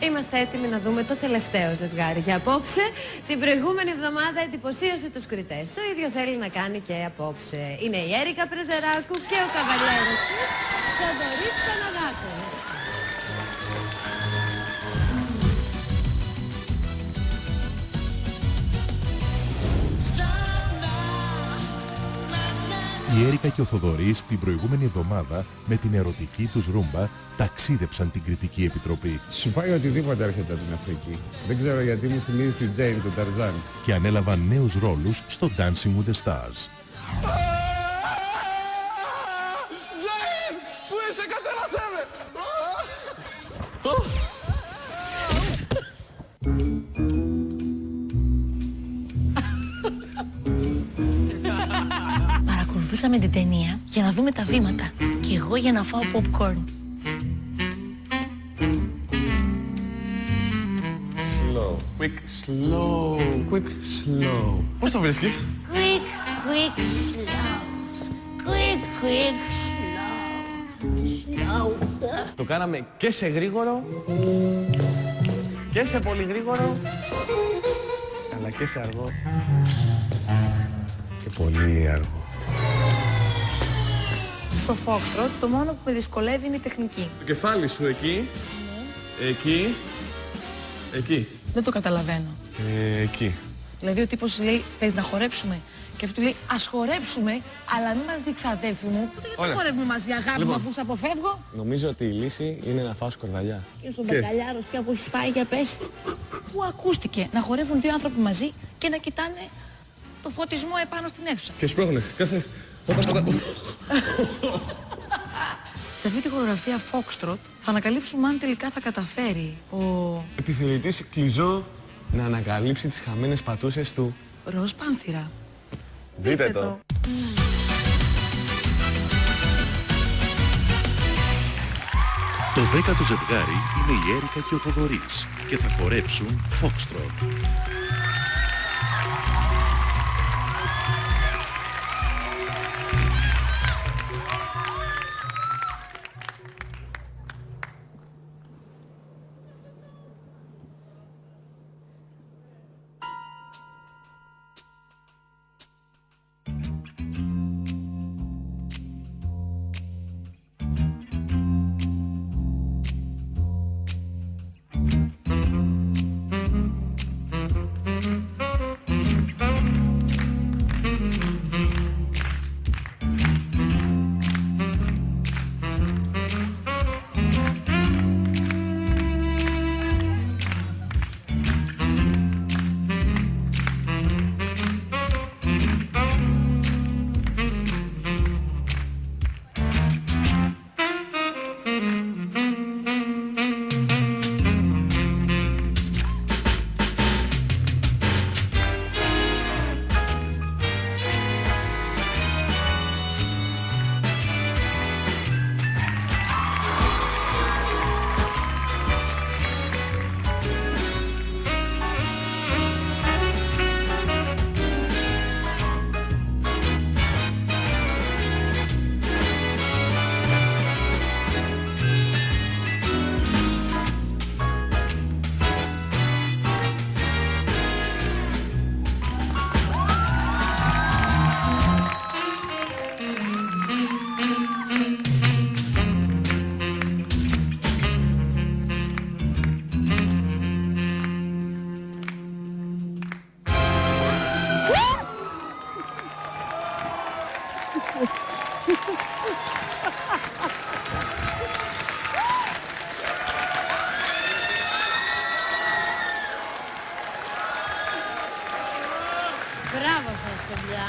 Είμαστε έτοιμοι να δούμε το τελευταίο ζευγάρι για απόψε. Την προηγούμενη εβδομάδα εντυπωσίασε τους κριτές. Το ίδιο θέλει να κάνει και απόψε. Είναι η Έρικα Πρεζεράκου και ο καβαλιέρος της, Θοδωρής Παναγάκος. Η Έρικα και ο Θοδωρής την προηγούμενη εβδομάδα με την ερωτική τους ρούμπα ταξίδεψαν την Κριτική Επιτροπή. Σου πάει οτιδήποτε έρχεται από την Αφρική. Δεν ξέρω γιατί μου θυμίζει την Τζέιν του Ταρζάν. Και ανέλαβαν νέους ρόλους στο Dancing with the Stars. Τζέιν! Πού είσαι, κατέρασέ με! Παρακολουθούσαμε την ταινία για να δούμε τα βήματα και εγώ για να φάω popcorn. Slow. Quick, slow. Quick, slow. Πώς το βρίσκεις? Quick, quick, slow. Quick, quick, slow. Slow. Το κάναμε και σε γρήγορο και σε πολύ γρήγορο αλλά και σε αργό και πολύ αργό. Στο Foxtrot το μόνο που με δυσκολεύει είναι η τεχνική. Το κεφάλι σου εκεί, εκεί, εκεί, Δεν το καταλαβαίνω. εκεί. Δηλαδή ο τύπος λέει θες να χορέψουμε και αυτό του λέει ας χορέψουμε αλλά μην μας δείξει αδέλφη μου. Δεν χορεύουμε μαζί αγάπη μου αφού σε αποφεύγω. Νομίζω ότι η λύση είναι να φας κορδαλιά. Και στον μπακαλιάρος πια που έχει πάει για πες. Πού ακούστηκε να χορεύουν δύο άνθρωποι μαζί και να κοιτάνε το φωτισμό επάνω στην αίθουσα. Και σπρώχνε κάθε... Σε αυτή τη χορογραφία Foxtrot θα ανακαλύψουμε αν τελικά θα καταφέρει ο επιθελητής Κλιζό να ανακαλύψει τις χαμένες πατούσες του Ροζ Πάνθυρα. Δείτε το. Το 10ο ζευγάρι είναι η Έρικα και ο Θοδωρής και θα χορέψουν Foxtrot. Μπράβο σας, παιδιά.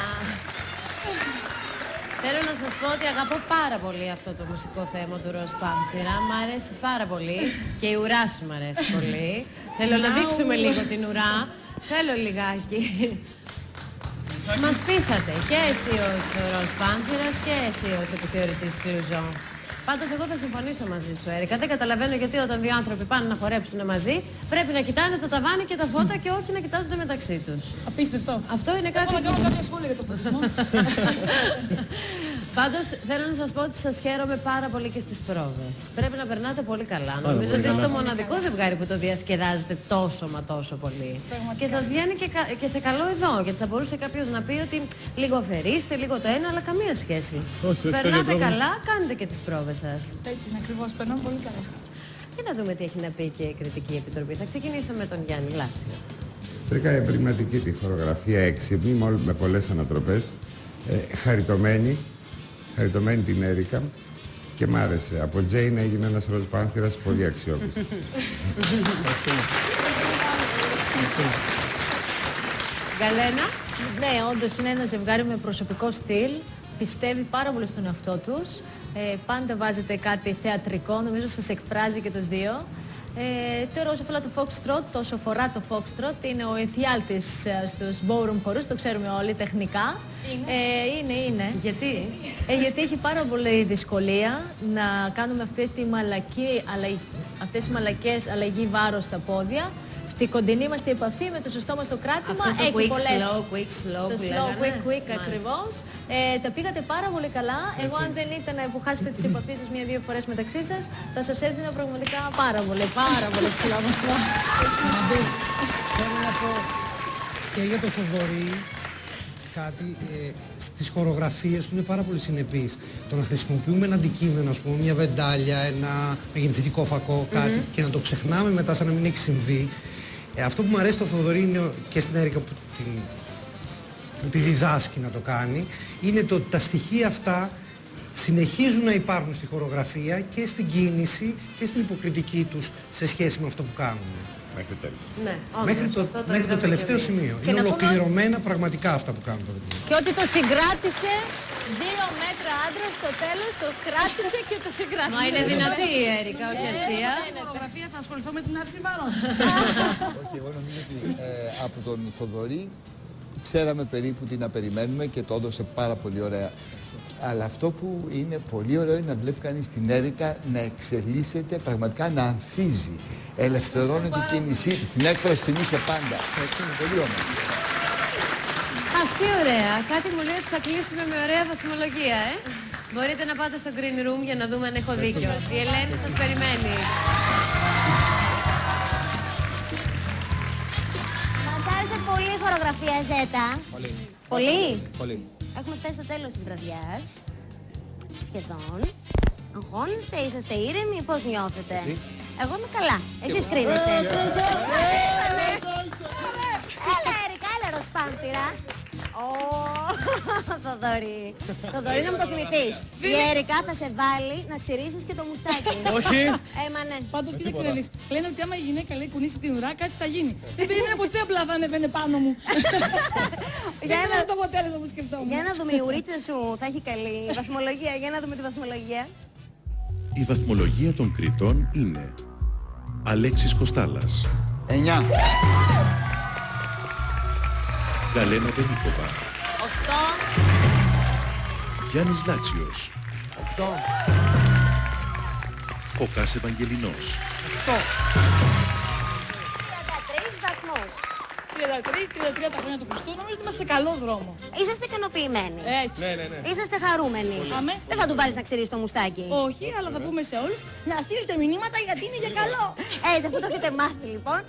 Θέλω να σας πω ότι αγαπώ πάρα πολύ αυτό το μουσικό θέμα του Ροζ Πάνθυρα. Μ' αρέσει πάρα πολύ. Και η ουρά σου μ' αρέσει πολύ. Θέλω να δείξουμε λίγο την ουρά. Θέλω λιγάκι. Μας πείσατε και εσύ ως Ροζ Πάνθυρας και εσύ ως επιθεωρητής Κλιζό. Πάντως εγώ θα συμφωνήσω μαζί σου, Έρικα. Δεν καταλαβαίνω γιατί όταν δύο άνθρωποι πάνε να χορέψουν μαζί πρέπει να κοιτάνε το ταβάνι και τα φώτα και όχι να κοιτάζονται μεταξύ τους. Απίστευτο. Αυτό είναι κάτι... Εγώ να κάνω κάποια σχόλια για το φωτισμό. Πάντως θέλω να σας πω ότι σας χαίρομαι πάρα πολύ και στις πρόβες. Πρέπει να περνάτε πολύ καλά. Νομίζω ότι είστε το μοναδικό ζευγάρι που το διασκεδάζετε τόσο μα τόσο πολύ. Και σας βγαίνει και σε καλό εδώ. Γιατί θα μπορούσε κάποιος να πει ότι λίγο αφαιρίστε, λίγο το ένα, αλλά καμία σχέση. Περνάτε καλά, κάνετε και τις πρόβες σας. Έτσι είναι ακριβώς, περνάμε πολύ καλά. Και να δούμε τι έχει να πει και η Κριτική Επιτροπή. Θα ξεκινήσω με τον Γιάννη Λάτσιο. Βρήκα ευρηματική τη χορογραφία, έξυπνη, με πολλές ανατροπές. Χαριτωμένη την Έρικα και μ' άρεσε. Από Τζέιν έγινε ένας ροζ πάνθυρας πολύ αξιόπιστος. Γκαλένα. Ναι, όντως είναι ένα ζευγάρι με προσωπικό στυλ. Πιστεύει πάρα πολύ στον εαυτό τους. Πάντα βάζετε κάτι θεατρικό, νομίζω σας εκφράζει και τους δύο. Τώρα όσο αφορά το Foxtrot, τόσο φορά το Foxtrot, είναι ο εφιάλτης στους ballroom χορούς, το ξέρουμε όλοι τεχνικά. Είναι. Γιατί? Γιατί έχει πάρα πολύ δυσκολία να κάνουμε αυτές τις μαλακές αλλαγή βάρος στα πόδια. Στη κοντινή μας την επαφή με το σωστό μας το κράτημα. Αυτό το έχει quick πολλές... slow Το που slow, λέγανε. quick, ακριβώς. Τα πήγατε πάρα πολύ καλά. Εγώ αν δεν ήταν που χάσετε τις επαφές σας μία-δύο φορές μεταξύ σας, θα σας έδινα πραγματικά πάρα πολύ ψηλά βαθμό. Θέλω να πω και για το Θοδωρή κάτι, στις χορογραφίες του είναι πάρα πολύ συνεπής. Το να χρησιμοποιούμε ένα αντικείμενο, ας πούμε, μια βεντάλια, ένα μεγενθητικό φακό, κάτι, και να το ξεχνάμε μετά σαν να μην έχει συμβεί. Αυτό που μου αρέσει στο Θοδωρή είναι, και στην Έρικα που τη διδάσκει να το κάνει, είναι το ότι τα στοιχεία αυτά συνεχίζουν να υπάρχουν στη χορογραφία και στην κίνηση και στην υποκριτική τους σε σχέση με αυτό που κάνουν. Μέχρι τέλος. Ναι, Μέχρι το τελευταίο σημείο. Είναι ολοκληρωμένα πραγματικά αυτά που κάνουν τώρα. Και ότι το συγκράτησε 2 μέτρα άντρα στο τέλος, το κράτησε και το συγκράτησε. Μα είναι δυνατή η Έρικα, όχι αστεία. Στην φωτογραφία θα ασχοληθώ με την Άρση Βαρών. Όχι, εγώ νομίζω ότι από τον Θοδωρή ξέραμε περίπου τι να περιμένουμε και το έδωσε πάρα πολύ ωραία. Αλλά αυτό που είναι πολύ ωραίο είναι να βλέπει κανείς την Έρικα να εξελίσσεται, πραγματικά να ανθίζει. Ελευθερώνει την κίνησή της, την έκφραση την είχε πάντα. Έτσι είναι πολύ όμορφο. Αυτή ωραία. Κάτι μου λέει ότι θα κλείσουμε με ωραία βαθμολογία, Μπορείτε να πάτε στο green room για να δούμε αν έχω δίκιο. Η Ελένη σας περιμένει. Μας άρεσε πολύ η χορογραφία, Ζέτα. Πολύ. Πολύ. Έχουμε φτάσει στο τέλος της βραδιάς. Σχεδόν. Αγχώνεστε, είσαστε ήρεμοι, πώς νιώθετε? Εγώ είμαι καλά. Εσείς κρίνεστε. Έλα, Έρικα, έλα, Ροσπάνθυρα. Θοδωρή. Θοδωρή, να μου το θυμηθείς. Η Έρικα θα σε βάλει να ξυρίσεις και το μουστάκι. Όχι. Μα ναι. Πάντως κοίταξε να δεις. Λένε ότι άμα η γυναίκα λέει κουνήσει την ουρά, κάτι θα γίνει. Δεν περίμενα ποτέ απλά θα ανεβαίνει πάνω μου. Για ένα το αποτέλεσμα που σκεφτόμουν. Για να δούμε, η ουρίτσα σου θα έχει καλή βαθμολογία. Για να δούμε τη βαθμολογία. Η βαθμολογία των κριτών είναι Αλέξης Κοστάλας, 9. Γκαλένα Βελίκοβα, 8. Γιάννης Λάτσιος, 8. Φωκάς Ευαγγελινός, 33 βαθμούς. 33 τα χρόνια του Χριστού, νομίζω ότι είμαστε σε καλό δρόμο. Είσαστε ικανοποιημένοι. Έτσι. Είσαστε χαρούμενοι. Αμέ. Δεν θα του βάλεις να ξυρίσει το μουστάκι. Όχι, αλλά θα πούμε σε όλους να στείλετε μηνύματα γιατί είναι για καλό. Έτσι, αυτό το έχετε μάθει λοιπόν.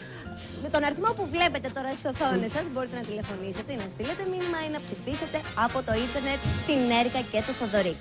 Με τον αριθμό που βλέπετε τώρα στις οθόνες σας μπορείτε να τηλεφωνήσετε ή να στείλετε μήνυμα ή να ψηφίσετε από το ίντερνετ την Έρικα και το Θοδωρή.